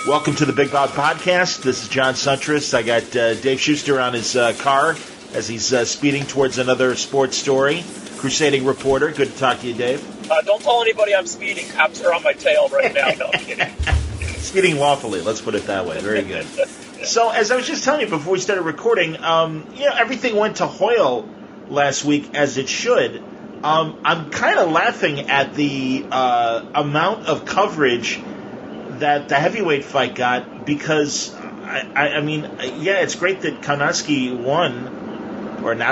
Welcome to the Big Bob Podcast. This is John Suntress. I got Dave Schuster on his car as he's speeding towards another sports story. Crusading reporter. Good to talk to you, Dave. Don't tell anybody I'm speeding. Cops are on my tail right now. No, I'm kidding. Speeding lawfully, let's put it that way. Very good. So, as I was just telling you before we started recording, everything went to Hoyle last week as it should. I'm kind of laughing at the amount of coverage that the heavyweight fight got because, I mean, it's great that Kaunatsky won. Or Adrian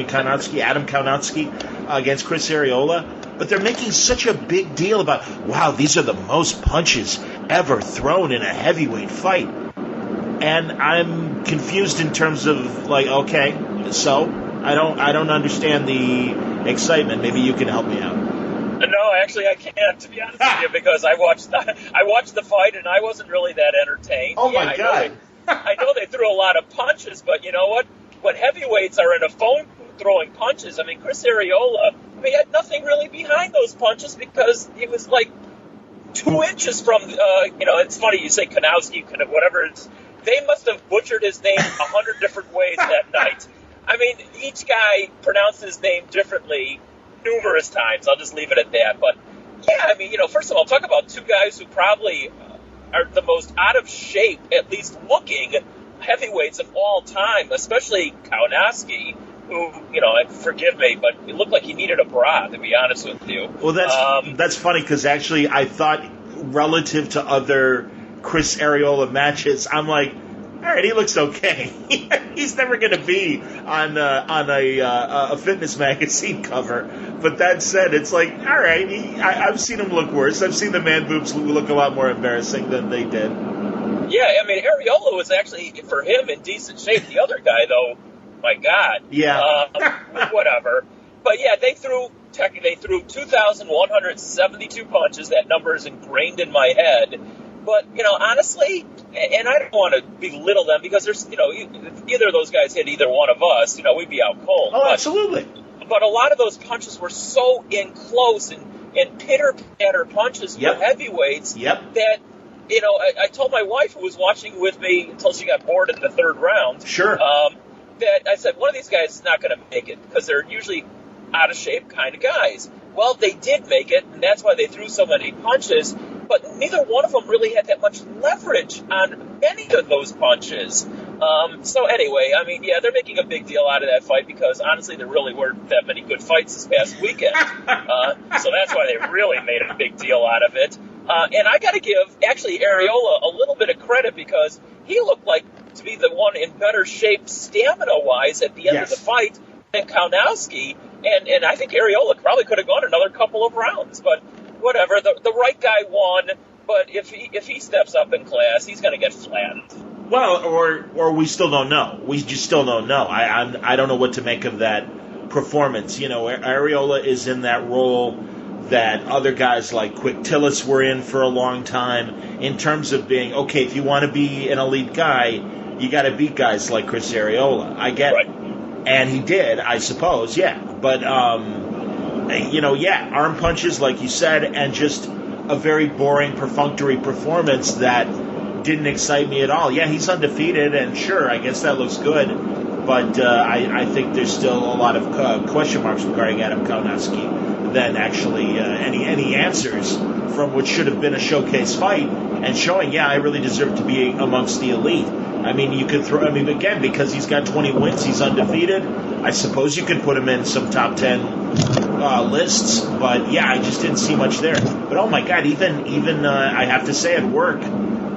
Kaunatsky, Adam Kaunatsky against Chris Arreola. But they're making such a big deal about, wow, these are the most punches ever thrown in a heavyweight fight. And I'm confused in terms of, like, okay, so I don't understand the excitement. Maybe you can help me out. No, actually, I can't, to be honest with you, because I watched the fight and I wasn't really that entertained. Oh, my God. I know they threw a lot of punches, but you know what? When heavyweights are in a phone throwing punches, I mean, Chris Arreola, he had nothing really behind those punches because he was like 2 inches from, it's funny you say Kanowski, whatever it is. They must have butchered his name 100 different ways that night. I mean, each guy pronounced his name differently numerous times. I'll just leave it at that. But, yeah, I mean, first of all, talk about two guys who probably are the most out of shape, at least looking, heavyweights of all time, especially Kaunatsky, who, forgive me, but it looked like he needed a bra, to be honest with you. Well, that's funny, because actually I thought relative to other Chris Arreola matches, I'm like, all right, he looks okay. He's never going to be on a fitness magazine cover. But that said, it's like, all right, I've seen him look worse. I've seen the man boobs look a lot more embarrassing than they did. Yeah, I mean, Arreola was actually, for him, in decent shape. The other guy, though, my God. Yeah. Whatever. But, yeah, they threw 2,172 punches. That number is ingrained in my head. But, honestly, and I don't want to belittle them because there's, if either of those guys hit either one of us, we'd be out cold. Oh, absolutely. But a lot of those punches were so in close and pitter-patter punches for heavyweights that, I told my wife who was watching with me until she got bored in the third round. Sure. That I said, one of these guys is not going to make it because they're usually out-of-shape kind of guys. Well, they did make it, and that's why they threw so many punches. But neither one of them really had that much leverage on any of those punches. So anyway, I mean, yeah, they're making a big deal out of that fight because, honestly, there really weren't that many good fights this past weekend. So that's why they really made a big deal out of it. And I got to give, actually, Arreola a little bit of credit because he looked like to be the one in better shape stamina-wise at the end of the fight than Kaunatsky. And I think Arreola probably could have gone another couple of rounds, but whatever, the right guy won, but if he steps up in class, he's going to get flattened. Well, or we still don't know. We just still don't know. I don't know what to make of that performance. Arreola is in that role that other guys like Quick Tillis were in for a long time in terms of being, okay, if you want to be an elite guy, you got to beat guys like Chris Arreola. I get it. And he did, I suppose, yeah. But, arm punches, like you said, and just a very boring, perfunctory performance that didn't excite me at all. Yeah, he's undefeated, and sure, I guess that looks good. But I think there's still a lot of question marks regarding Adam Kaunatsky than actually any answers from what should have been a showcase fight and showing, I really deserve to be amongst the elite. I mean, you could again, because he's got 20 wins, he's undefeated. I suppose you could put him in some top 10 lists, but I just didn't see much there. But oh my God, even I have to say at work,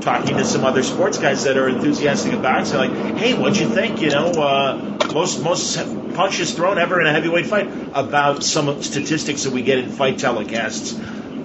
talking to some other sports guys that are enthusiastic about it, they're like, hey, what'd you think? Most punches thrown ever in a heavyweight fight, about some statistics that we get in fight telecasts.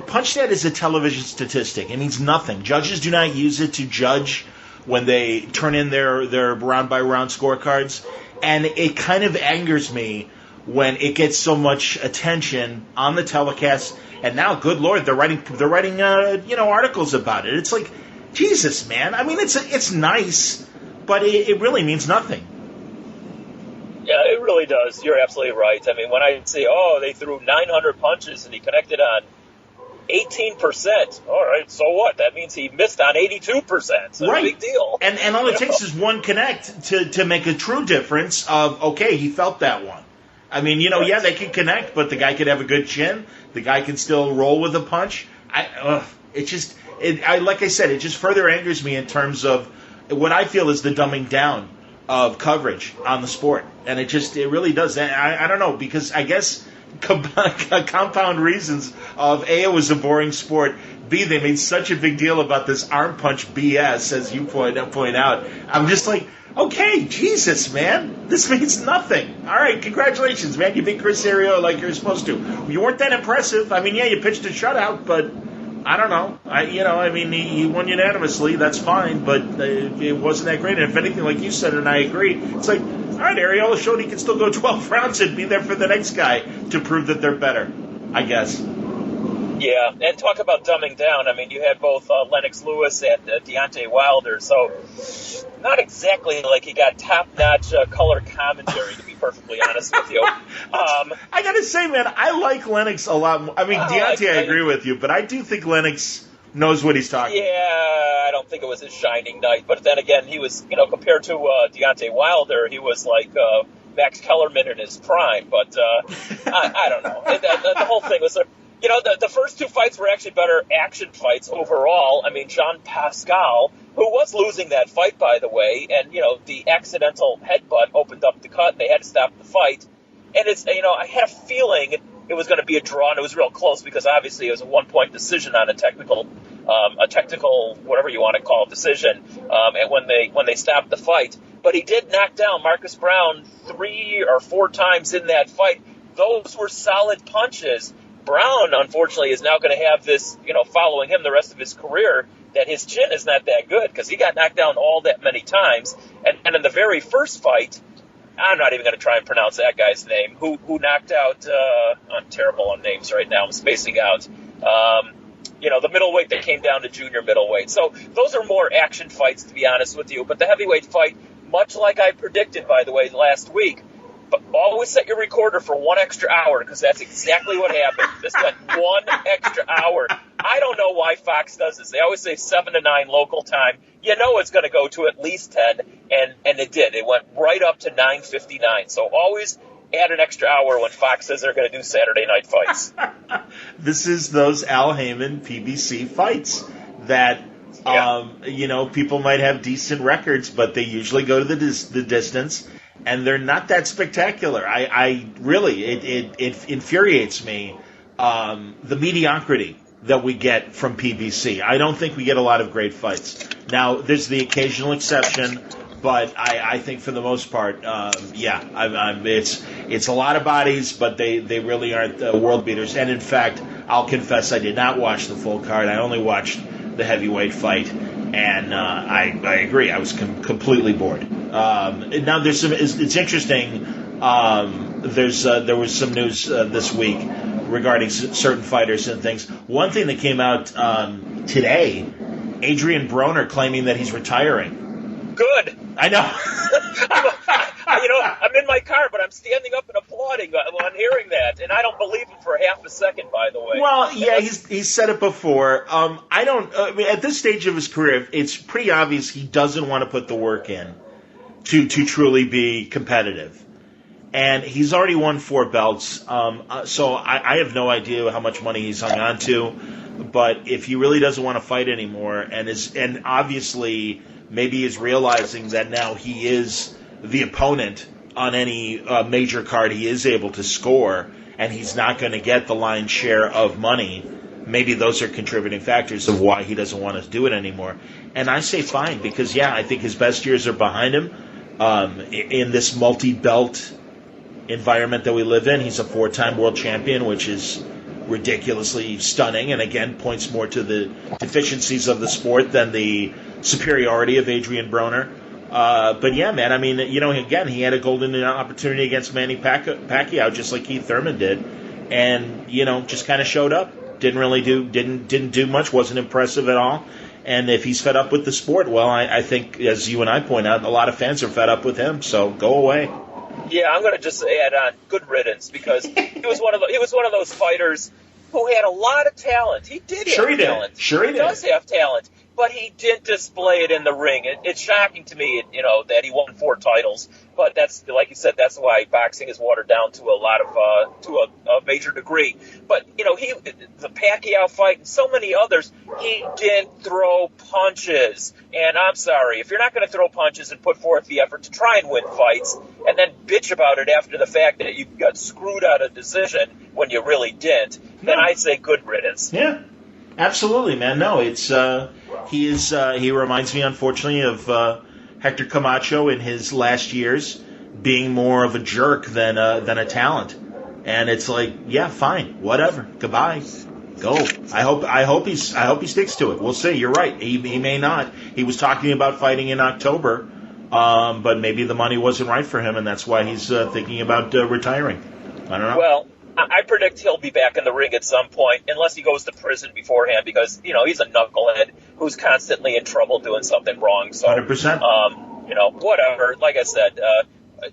PunchStat is a television statistic. It means nothing. Judges do not use it to judge when they turn in their round-by-round scorecards. And it kind of angers me when it gets so much attention on the telecast. And now, good Lord, they're writing articles about it. It's like, Jesus, man. I mean, it's nice, but it really means nothing. Yeah, it really does. You're absolutely right. I mean, when I say, they threw 900 punches and he connected on 18%. All right, so what? That means he missed on 82%. So right. Big deal. And all it takes is one connect to make a true difference of, okay, he felt that one. I mean, yeah, they can connect, but the guy could have a good chin. The guy can still roll with a punch. Like I said, it just further angers me in terms of what I feel is the dumbing down of coverage on the sport. And it really does. I don't know, because I guess compound reasons of A, it was a boring sport, B, they made such a big deal about this arm punch BS, as you point out. I'm just like, okay, Jesus, man, this means nothing. All right, congratulations, man. You beat Chris Arrio like you're supposed to. You weren't that impressive. I mean, yeah, you pitched a shutout, but I don't know. He won unanimously. That's fine, but it wasn't that great. And if anything, like you said, and I agree, it's like, all right, Arriola showed he can still go 12 rounds and be there for the next guy to prove that they're better, I guess. Yeah, and talk about dumbing down. I mean, you had both Lennox Lewis and Deontay Wilder, so not exactly like he got top-notch color commentary, to be perfectly honest with you. I got to say, man, I like Lennox a lot more. I mean, Deontay, I agree with you, but I do think Lennox knows what he's talking about. Yeah, I don't think it was his shining night, but then again, he was, compared to Deontay Wilder, he was like Max Kellerman in his prime, but I don't know. The whole thing was... the first two fights were actually better action fights overall. I mean, Jean Pascal, who was losing that fight, by the way, and, the accidental headbutt opened up the cut, and they had to stop the fight. And it's, I had a feeling it was going to be a draw, and it was real close because obviously it was a one-point decision on a technical, whatever you want to call it, decision, and when they stopped the fight. But he did knock down Marcus Brown 3 or 4 times in that fight. Those were solid punches. Brown, unfortunately, is now going to have this, following him the rest of his career, that his chin is not that good because he got knocked down all that many times. And in the very first fight, I'm not even going to try and pronounce that guy's name, who knocked out, I'm terrible on names right now, I'm spacing out, the middleweight that came down to junior middleweight. So those are more action fights, to be honest with you. But the heavyweight fight, much like I predicted, by the way, last week, but always set your recorder for 1 extra hour because that's exactly what happened. This went 1 extra hour. I don't know why Fox does this. They always say 7 to 9 local time. It's going to go to at least 10, and it did. It went right up to 9:59. So always add an extra hour when Fox says they're going to do Saturday night fights. This is those Al Heyman PBC fights that, people might have decent records, but they usually go to the distance. And they're not that spectacular. I really, it infuriates me, the mediocrity that we get from PBC. I don't think we get a lot of great fights. Now, there's the occasional exception, but I think for the most part, it's a lot of bodies, but they really aren't world beaters. And in fact, I'll confess I did not watch the full card. I only watched the heavyweight fight. And I agree. I was completely bored. Now there's some. It's interesting. There was some news this week regarding certain fighters and things. One thing that came out today: Adrian Broner claiming that he's retiring. Good. I know. I'm in my car, but I'm standing up and applauding on hearing that, and I don't believe him for half a second, by the way. Well, yeah, he's said it before. At this stage of his career, it's pretty obvious he doesn't want to put the work in to truly be competitive. And he's already won 4 belts, so I have no idea how much money he's hung on to. But if he really doesn't want to fight anymore, and obviously maybe is realizing that now he is the opponent on any major card he is able to score, and he's not going to get the lion's share of money, maybe those are contributing factors of why he doesn't want to do it anymore. And I say fine, because, I think his best years are behind him. In this multi-belt environment that we live in, he's a 4-time world champion, which is ridiculously stunning, and again points more to the deficiencies of the sport than the superiority of Adrian Broner. But yeah, man, again, he had a golden opportunity against Manny Pacquiao, just like Keith Thurman did, and just kind of showed up. Didn't do much. Wasn't impressive at all. And if he's fed up with the sport, well, I think, as you and I point out, a lot of fans are fed up with him. So go away. Yeah, I'm going to just add on good riddance, because he was one of those fighters who had a lot of talent. He did Sure have he talent. did. Sure he did. Does have talent, but he didn't display it in the ring. It's shocking to me, that he won 4 titles. But that's, like you said, that's why boxing is watered down to a major degree. But the Pacquiao fight and so many others, he didn't throw punches. And I'm sorry, if you're not going to throw punches and put forth the effort to try and win fights, and then bitch about it after the fact that you got screwed out of decision when you really didn't, then I say good riddance. Yeah. Absolutely, man. No, it's he reminds me, unfortunately, of Hector Camacho in his last years, being more of a jerk than a talent. And it's like, yeah, fine, whatever, goodbye, go. I hope he sticks to it. We'll see. You're right. He may not. He was talking about fighting in October, but maybe the money wasn't right for him, and that's why he's thinking about retiring. I don't know. Well, I predict he'll be back in the ring at some point, unless he goes to prison beforehand, because, he's a knucklehead who's constantly in trouble doing something wrong. So, 100%. Whatever. Like I said,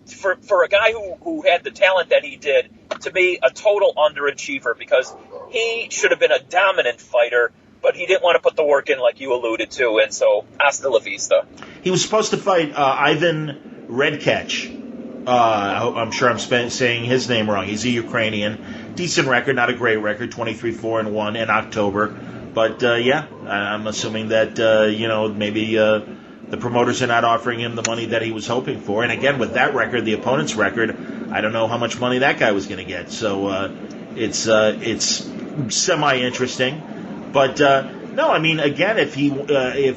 for a guy who had the talent that he did, to me, a total underachiever, because he should have been a dominant fighter, but he didn't want to put the work in like you alluded to, and so hasta la vista. He was supposed to fight Ivan Redkach. I'm sure I'm saying his name wrong. He's a Ukrainian. Decent record, not a great record, 23-4-1 in October. But, I'm assuming that, maybe the promoters are not offering him the money that he was hoping for. And again, with that record, the opponent's record, I don't know how much money that guy was going to get. So it's semi-interesting. But, no, I mean, again, if he wanted,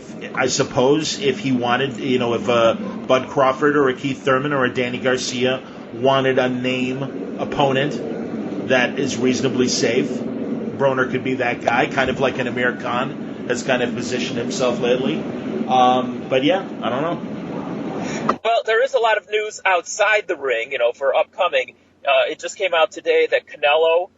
if Bud Crawford or a Keith Thurman or a Danny Garcia wanted a name opponent that is reasonably safe, Broner could be that guy, kind of like an Amir Khan has kind of positioned himself lately. But yeah, I don't know. Well, there is a lot of news outside the ring, for upcoming. It just came out today that Canelo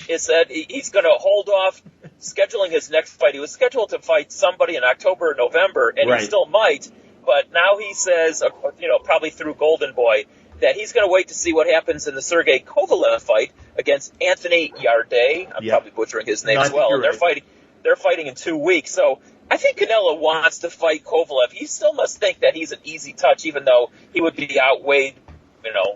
is said he's going to hold off scheduling his next fight. He was scheduled to fight somebody in October or November, and right. He still might. But now he says, probably through Golden Boy, that he's going to wait to see what happens in the Sergey Kovalev fight against Anthony Yarde. I'm probably butchering his name as well. And they're fighting in 2 weeks. So I think Canelo wants to fight Kovalev. He still must think that he's an easy touch, even though he would be outweighed,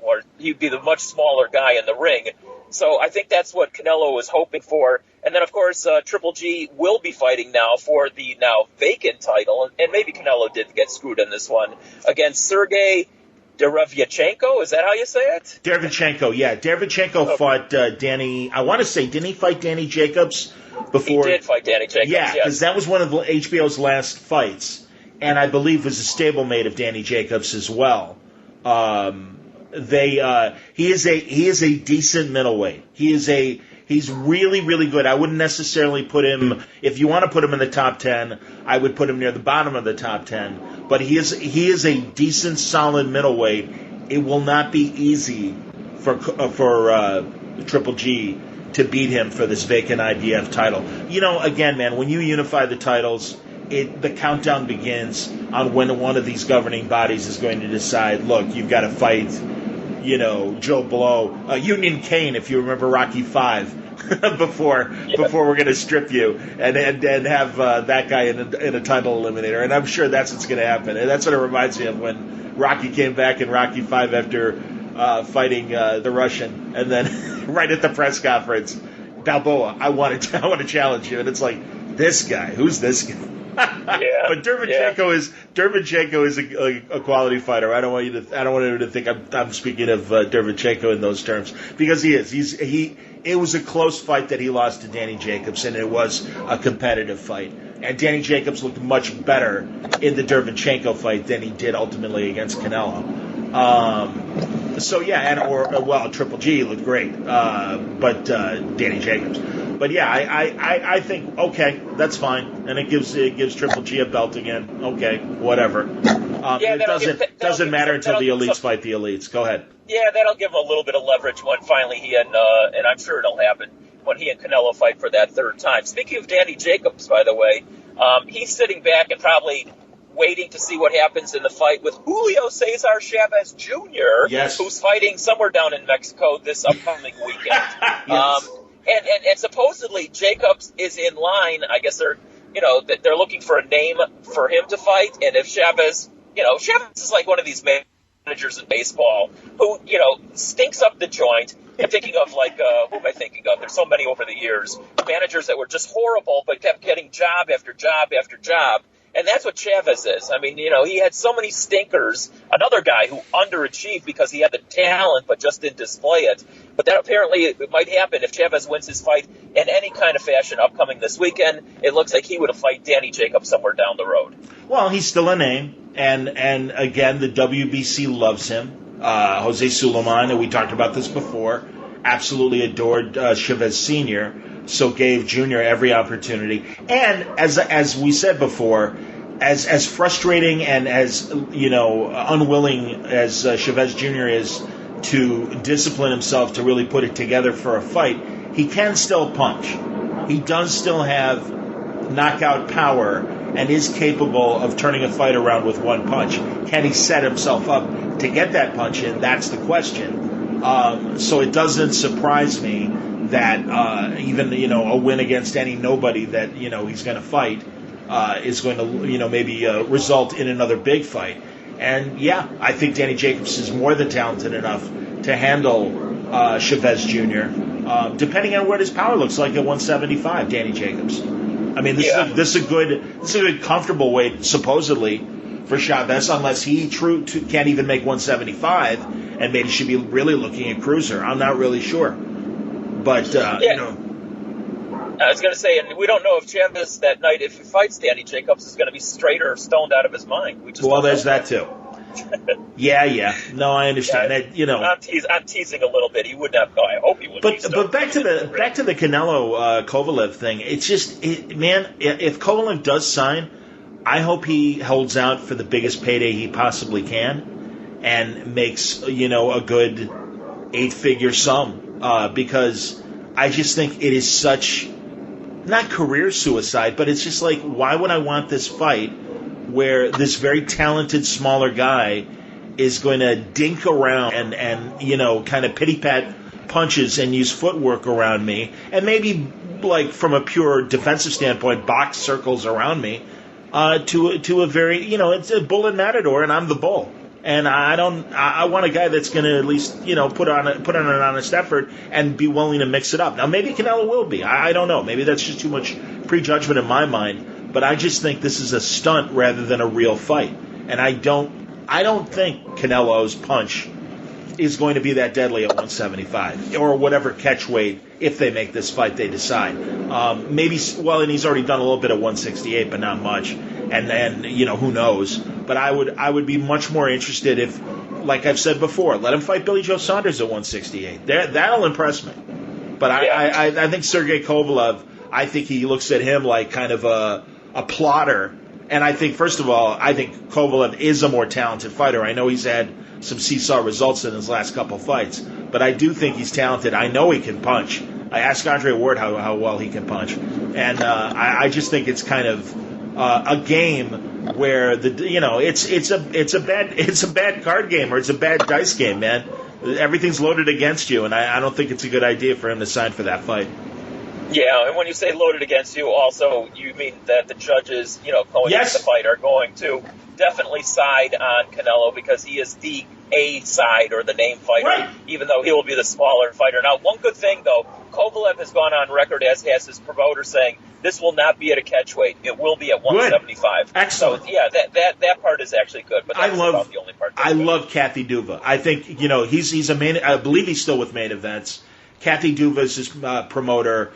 or he'd be the much smaller guy in the ring. So I think that's what Canelo was hoping for. And then, of course, Triple G will be fighting now for the now vacant title. And maybe Canelo did get screwed in this one against Sergey Derevyanchenko. Is that how you say it? Derevyanchenko, yeah. Derevyanchenko fought Danny. I want to say, didn't he fight Danny Jacobs before? He did fight Danny Jacobs, yeah, because that was one of HBO's last fights. And I believe was a stablemate of Danny Jacobs as well. He is a decent middleweight. He's really, really good. I wouldn't necessarily put him, if you want to put him in the top 10, I would put him near the bottom of the top 10. But he is a decent, solid middleweight. It will not be easy for Triple G to beat him for this vacant IBF title. Again, man, when you unify the titles, the countdown begins on when one of these governing bodies is going to decide, look, you've got to fight, Joe Blow, Union Kane, if you remember Rocky V, before we're going to strip you and have that guy in a title eliminator. And I'm sure that's what's going to happen. And that's what it reminds me of when Rocky came back in Rocky V after fighting the Russian, and then right at the press conference, Balboa, I want to challenge you, and it's like, this guy, who's this guy? Yeah, but Derevyanchenko is a quality fighter. I don't want you to think I'm speaking of Derevyanchenko in those terms, because he is. It was a close fight that he lost to Danny Jacobs, and it was a competitive fight. And Danny Jacobs looked much better in the Derevyanchenko fight than he did ultimately against Canelo. Triple G looked great, but Danny Jacobs. But yeah, I think okay, that's fine, and it gives Triple G a belt again. Okay, whatever. It doesn't matter until the elites fight the elites. Go ahead. Yeah, that'll give him a little bit of leverage when finally he and I'm sure it'll happen when he and Canelo fight for that third time. Speaking of Danny Jacobs, by the way, he's sitting back and probably waiting to see what happens in the fight with Julio Cesar Chavez Jr., yes, who's fighting somewhere down in Mexico this upcoming weekend. Yes. And supposedly Jacobs is in line. I guess they're looking for a name for him to fight. And if Chavez, Chavez is like one of these managers in baseball who, stinks up the joint. I'm thinking of who am I thinking of? There's so many over the years. Managers that were just horrible but kept getting job after job after job. And that's what Chavez is. I mean, he had so many stinkers. Another guy who underachieved because he had the talent but just didn't display it. But that apparently it might happen if Chavez wins his fight in any kind of fashion upcoming this weekend. It looks like he would have fight Danny Jacobs somewhere down the road. Well, he's still a name. And again, the WBC loves him. Jose Sulaiman, and we talked about this before, absolutely adored Chavez Sr., so gave Jr. every opportunity. And as we said before, as frustrating and as unwilling as Chavez Jr. is to discipline himself to really put it together for a fight, he can still punch. He does still have knockout power and is capable of turning a fight around with one punch. Can he set himself up to get that punch in? That's the question. So it doesn't surprise me that even a win against any nobody that he's going to fight is going to maybe result in another big fight. And yeah, I think Danny Jacobs is more than talented enough to handle Chavez Jr. Depending on what his power looks like at 175. Danny Jacobs. I mean, this is a good comfortable weight supposedly for Chavez, unless he can't even make 175, and maybe should be really looking at cruiser. I'm not really sure. But, I was going to say, and we don't know if Chavez that night, if he fights Danny Jacobs, is going to be straight or stoned out of his mind. There's that too. Yeah. No, I understand. I'm teasing a little bit. He would not. I hope he wouldn't. But back to the Canelo Kovalev thing. It's just, if Kovalev does sign, I hope he holds out for the biggest payday he possibly can and makes a good 8-figure sum. Because I just think it is such, not career suicide, but it's just like, why would I want this fight where this very talented smaller guy is going to dink around and kind of pity-pat punches and use footwork around me, and maybe, like, from a pure defensive standpoint, box circles around me, to a very, it's a bull and matador, and I'm the bull. And I want a guy that's going to at least, put on an honest effort and be willing to mix it up. Now, maybe Canelo will be. I don't know. Maybe that's just too much prejudgment in my mind. But I just think this is a stunt rather than a real fight. And I don't think Canelo's punch is going to be that deadly at 175 or whatever catch weight if they make this fight they decide. And he's already done a little bit at 168, but not much. And who knows? But I would be much more interested if, like I've said before, let him fight Billy Joe Saunders at 168. That'll impress me. But I think Sergey Kovalev, I think he looks at him like kind of a plotter. And I think, first of all, Kovalev is a more talented fighter. I know he's had some seesaw results in his last couple fights, but I do think he's talented. I know he can punch. I asked Andre Ward how well he can punch, and I just think it's kind of a game where it's a bad card game, or it's a bad dice game, man. Everything's loaded against you, and I don't think it's a good idea for him to sign for that fight. Yeah, and when you say loaded against you, also you mean that the judges, going into the fight are going to definitely side on Canelo because he is the A side or the name fighter, right, even though he will be the smaller fighter. Now, one good thing, though, Kovalev has gone on record, as has his promoter, saying this will not be at a catch weight. It will be at 175. Good. Excellent. So, yeah, that part is actually good, but that's about the only part. I love Kathy Duva. I think, he's a main, I believe he's still with Main Events. Kathy Duva is his promoter.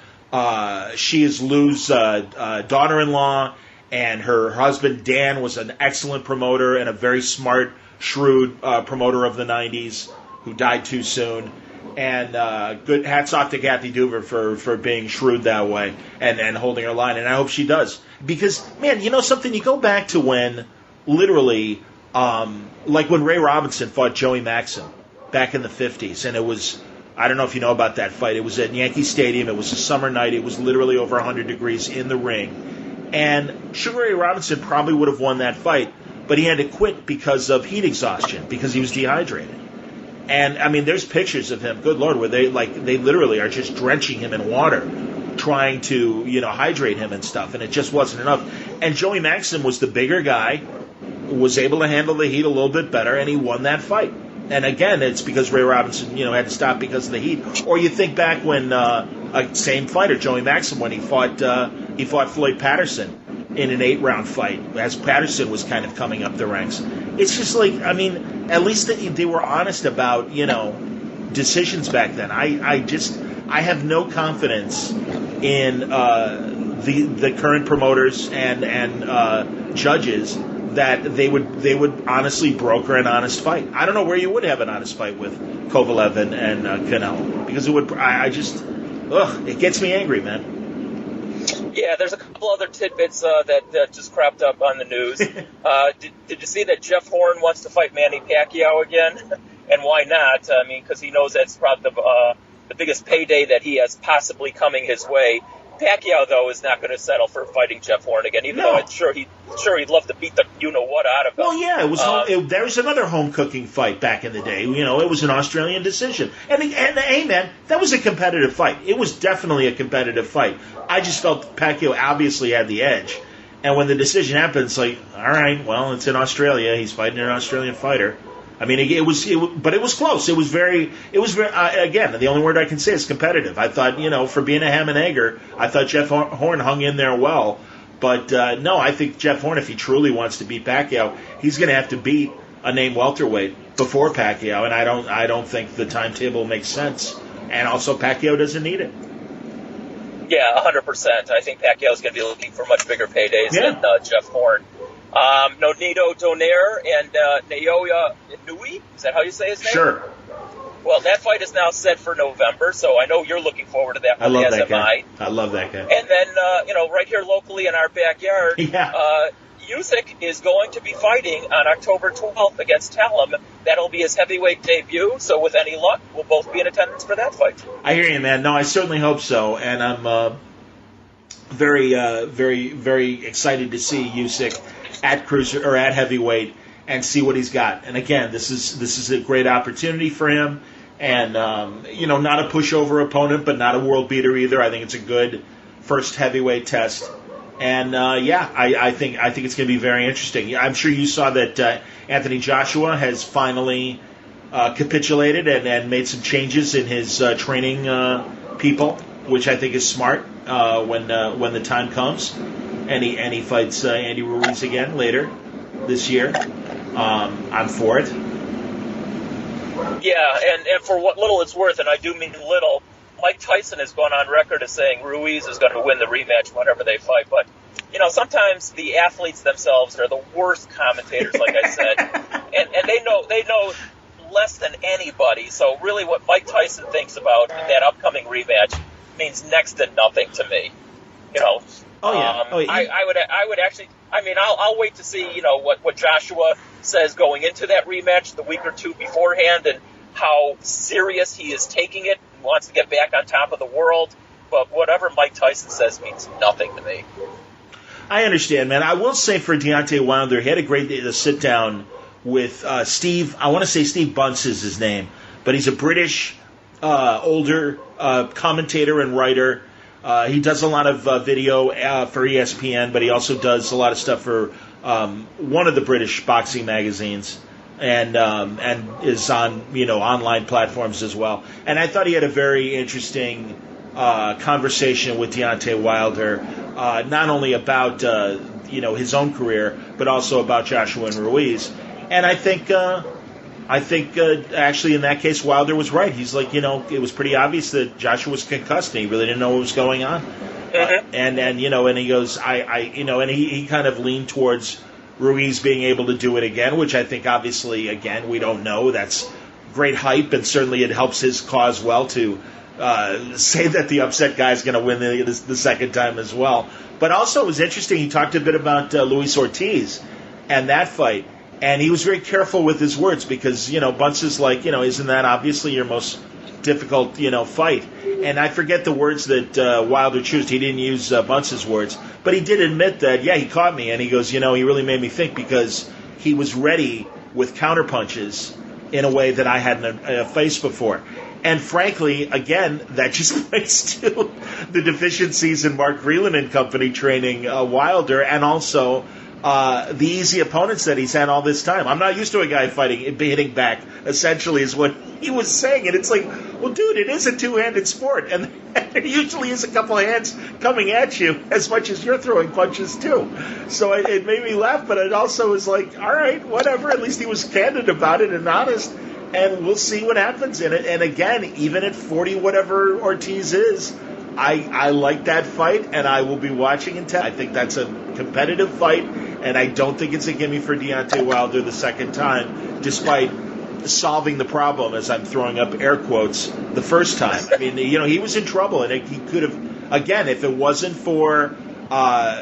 She is Lou's daughter-in-law, and her husband Dan was an excellent promoter and a very smart, shrewd promoter of the 90s who died too soon. And good hats off to Kathy Duva for being shrewd that way and holding her line. And I hope she does. Because, man, something? You go back to when, literally, like when Ray Robinson fought Joey Maxim back in the 50s, and it was, I don't know if you know about that fight. It was at Yankee Stadium. It was a summer night. It was literally over 100 degrees in the ring. And Sugar Ray Robinson probably would have won that fight, but he had to quit because of heat exhaustion, because he was dehydrated. And I mean, there's pictures of him. Good Lord, where they literally are just drenching him in water, trying to hydrate him and stuff, and it just wasn't enough. And Joey Maxim was the bigger guy, was able to handle the heat a little bit better, and he won that fight. And again, it's because Ray Robinson, had to stop because of the heat. Or you think back when same fighter, Joey Maxim, when he fought Floyd Patterson in an 8-round fight, as Patterson was kind of coming up the ranks. It's just like, I mean, at least they were honest about, decisions back then. I have no confidence in the current promoters and judges that they would honestly broker an honest fight. I don't know where you would have an honest fight with Kovalev and Canelo, because it would. It gets me angry, man. Yeah, there's a couple other tidbits that just cropped up on the news. Did you see that Jeff Horn wants to fight Manny Pacquiao again? And why not? I mean, because he knows that's probably the biggest payday that he has possibly coming his way. Pacquiao, though, is not going to settle for fighting Jeff Horn again, even though I'm sure he'd love to beat the you-know-what out of him. Well, yeah, it was there was another home-cooking fight back in the day. It was an Australian decision. And hey, man, that was a competitive fight. It was definitely a competitive fight. I just felt Pacquiao obviously had the edge. And when the decision happened, it's like, all right, well, it's in Australia. He's fighting an Australian fighter. I mean, but it was close. It was very. Again, the only word I can say is competitive. I thought, for being a ham and egger, I thought Jeff Horn hung in there well. But no, I think Jeff Horn, if he truly wants to beat Pacquiao, he's going to have to beat a named welterweight before Pacquiao, and I don't think the timetable makes sense. And also, Pacquiao doesn't need it. Yeah, 100%. I think Pacquiao's going to be looking for much bigger paydays than Jeff Horn. Nonito Donaire and Naoya Inoue, is that how you say his name? Sure. Well, that fight is now set for November, so I know you're looking forward to that one, I love as that am guy. I love that guy. And then, right here locally in our backyard, Usyk is going to be fighting on October 12th against Talon. That'll be his heavyweight debut, so with any luck, we'll both be in attendance for that fight. I hear you, man. No, I certainly hope so, and I'm very, very, very excited to see Usyk at cruiser or at heavyweight and see what he's got. And again, this is a great opportunity for him, and not a pushover opponent, but not a world beater either. I think it's a good first heavyweight test. And I think it's going to be very interesting. I'm sure you saw that Anthony Joshua has finally capitulated and made some changes in his training people, which I think is smart when the time comes. And he fights Andy Ruiz again later this year. I'm for it. Yeah, and for what little it's worth, and I do mean little, Mike Tyson has gone on record as saying Ruiz is going to win the rematch whenever they fight. But, sometimes the athletes themselves are the worst commentators, like I said. and they know less than anybody. So really what Mike Tyson thinks about that upcoming rematch means next to nothing to me. I would actually. I mean, I'll wait to see what Joshua says going into that rematch the week or two beforehand, and how serious he is taking it and wants to get back on top of the world. But whatever Mike Tyson says means nothing to me. I understand, man. I will say for Deontay Wilder, he had a great sit down with Steve. I want to say Steve Bunce is his name, but he's a British older commentator and writer. He does a lot of video for ESPN, but he also does a lot of stuff for one of the British boxing magazines, and is on online platforms as well. And I thought he had a very interesting conversation with Deontay Wilder, not only about his own career, but also about Joshua and Ruiz. And I think actually in that case, Wilder was right. He's like, it was pretty obvious that Joshua was concussed and he really didn't know what was going on. Mm-hmm. And he goes, and he kind of leaned towards Ruiz being able to do it again, which I think obviously, again, we don't know. That's great hype, and certainly it helps his cause well to say that the upset guy is going to win the second time as well. But also it was interesting, he talked a bit about Luis Ortiz and that fight. And he was very careful with his words because, Bunce is like, isn't that obviously your most difficult, fight? And I forget the words that Wilder chose. He didn't use Bunce's words. But he did admit that, he caught me. And he goes, he really made me think because he was ready with counterpunches in a way that I hadn't faced before. And frankly, again, that just points to the deficiencies in Mark Greeland and company training Wilder, and also the easy opponents that he's had all this time. I'm not used to a guy hitting back, essentially, is what he was saying. And it's like, well, dude, it is a two-handed sport, and there usually is a couple of hands coming at you as much as you're throwing punches, too. So it made me laugh, but it also was like, all right, whatever. At least he was candid about it and honest, and we'll see what happens in it. And again, even at 40, whatever Ortiz is, I like that fight, and I will be watching until I think that's a competitive fight, and I don't think it's a gimme for Deontay Wilder the second time, despite solving the problem, as I'm throwing up air quotes, the first time. I mean, he was in trouble, and he could have, again, if it wasn't for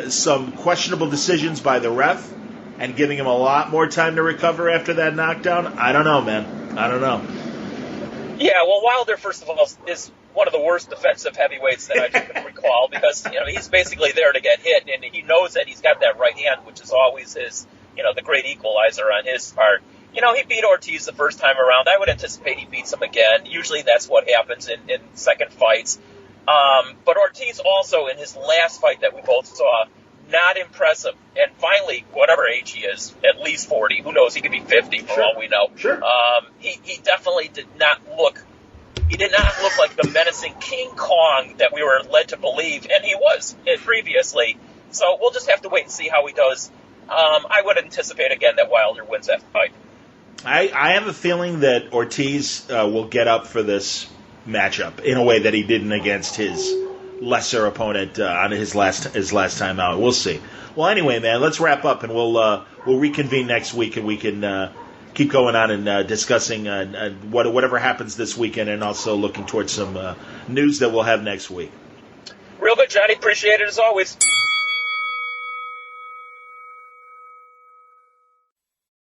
some questionable decisions by the ref and giving him a lot more time to recover after that knockdown, I don't know, man. I don't know. Yeah, well, Wilder, first of all, is one of the worst defensive heavyweights that I can recall, because he's basically there to get hit, and he knows that he's got that right hand, which is always his, the great equalizer on his part. He beat Ortiz the first time around. I would anticipate he beats him again. Usually that's what happens in second fights. But Ortiz also, in his last fight that we both saw, not impressive. And finally, whatever age he is, at least 40, who knows, he could be 50 for all we know. Sure. He definitely did not look like the menacing King Kong that we were led to believe, and he was previously. So we'll just have to wait and see how he does. I would anticipate again that Wilder wins that fight. I have a feeling that Ortiz will get up for this matchup in a way that he didn't against his lesser opponent on his last time out. We'll see. Well, anyway, man, let's wrap up, and we'll reconvene next week, and we can keep going on and discussing whatever happens this weekend, and also looking towards some news that we'll have next week. Real good, Johnny. Appreciate it as always.